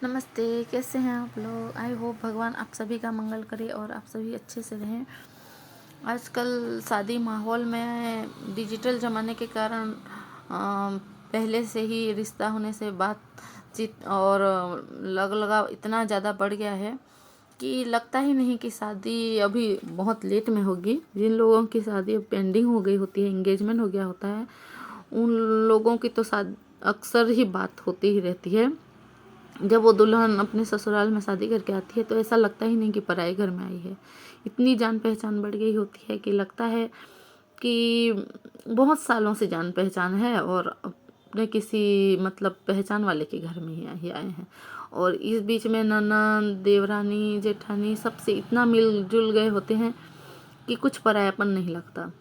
नमस्ते, कैसे हैं आप लोग। आई होप भगवान आप सभी का मंगल करे और आप सभी अच्छे से रहें। आजकल शादी माहौल में डिजिटल ज़माने के कारण पहले से ही रिश्ता होने से बातचीत और लग लगाव इतना ज़्यादा बढ़ गया है कि लगता ही नहीं कि शादी अभी बहुत लेट में होगी। जिन लोगों की शादी पेंडिंग हो गई होती है, एंगेजमेंट हो गया होता है, उन लोगों की तो अक्सर ही बात होती ही रहती है। जब वो दुल्हन अपने ससुराल में शादी करके आती है तो ऐसा लगता ही नहीं कि पराए घर में आई है। इतनी जान पहचान बढ़ गई होती है कि लगता है कि बहुत सालों से जान पहचान है और अपने किसी मतलब पहचान वाले के घर में ही आए हैं। और इस बीच में ननद, देवरानी, जेठानी सबसे इतना मिलजुल गए होते हैं कि कुछ परायापन नहीं लगता।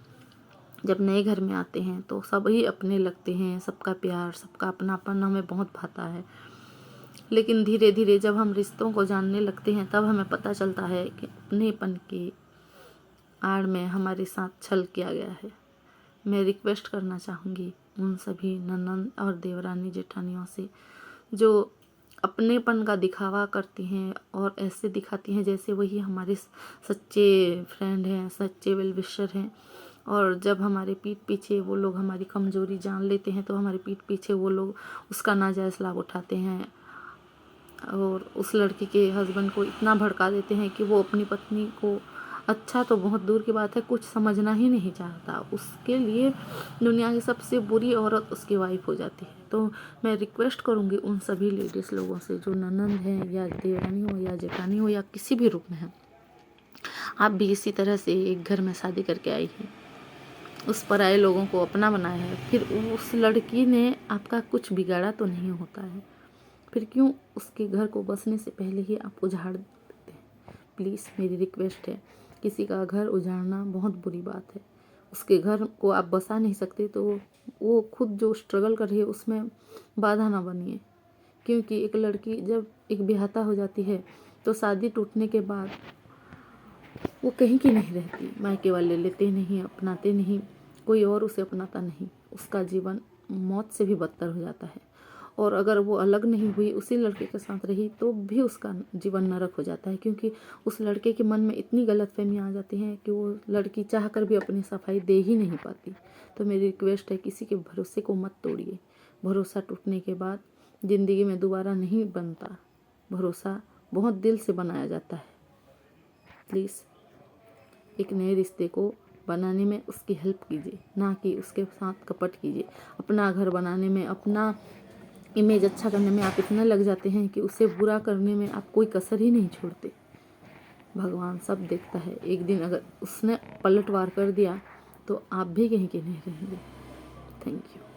जब नए घर में आते हैं तो सब ही अपने लगते हैं, सबका प्यार, सबका अपनापन हमें बहुत भाता है। लेकिन धीरे धीरे जब हम रिश्तों को जानने लगते हैं तब हमें पता चलता है कि अपनेपन की आड़ में हमारे साथ छल किया गया है। मैं रिक्वेस्ट करना चाहूँगी उन सभी ननद और देवरानी जेठानियों से जो अपनेपन का दिखावा करती हैं और ऐसे दिखाती हैं जैसे वही हमारे सच्चे फ्रेंड हैं, सच्चे वेल विशर हैं। और जब हमारे पीठ पीछे वो लोग हमारी कमज़ोरी जान लेते हैं तो हमारे पीठ पीछे वो लोग उसका नाजायज़ लाभ उठाते हैं और उस लड़की के हस्बैंड को इतना भड़का देते हैं कि वो अपनी पत्नी को, अच्छा तो बहुत दूर की बात है, कुछ समझना ही नहीं चाहता। उसके लिए दुनिया की सबसे बुरी औरत उसकी वाइफ हो जाती है। तो मैं रिक्वेस्ट करूँगी उन सभी लेडीज़ लोगों से जो ननंद हैं या देवरानी हो या जेठानी हो या किसी भी रूप में है, आप भी इसी तरह से एक घर में शादी करके आई हैं, उस पराए लोगों को अपना बनाया है, फिर उस लड़की ने आपका कुछ बिगाड़ा तो नहीं होता है, फिर क्यों उसके घर को बसने से पहले ही आप उजाड़ देते हैं। प्लीज़ मेरी रिक्वेस्ट है, किसी का घर उजाड़ना बहुत बुरी बात है। उसके घर को आप बसा नहीं सकते तो वो खुद जो स्ट्रगल कर रही है उसमें बाधा ना बनिए। क्योंकि एक लड़की जब एक ब्याहता हो जाती है तो शादी टूटने के बाद वो कहीं की नहीं रहती। मायके वाले लेते नहीं, अपनाते नहीं, कोई और उसे अपनाता नहीं। उसका जीवन मौत से भी बदतर हो जाता है। और अगर वो अलग नहीं हुई, उसी लड़के के साथ रही, तो भी उसका जीवन नरक हो जाता है। क्योंकि उस लड़के के मन में इतनी गलतफहमियाँ आ जाती हैं कि वो लड़की चाह कर भी अपनी सफाई दे ही नहीं पाती। तो मेरी रिक्वेस्ट है, किसी के भरोसे को मत तोड़िए। भरोसा टूटने के बाद ज़िंदगी में दोबारा नहीं बनता। भरोसा बहुत दिल से बनाया जाता है। प्लीज़ एक नए रिश्ते को बनाने में उसकी हेल्प कीजिए, ना कि उसके साथ कपट कीजिए। अपना घर बनाने में, अपना इमेज अच्छा करने में आप इतना लग जाते हैं कि उसे बुरा करने में आप कोई कसर ही नहीं छोड़ते। भगवान सब देखता है। एक दिन अगर उसने पलटवार कर दिया तो आप भी कहीं के नहीं रहेंगे। Thank you.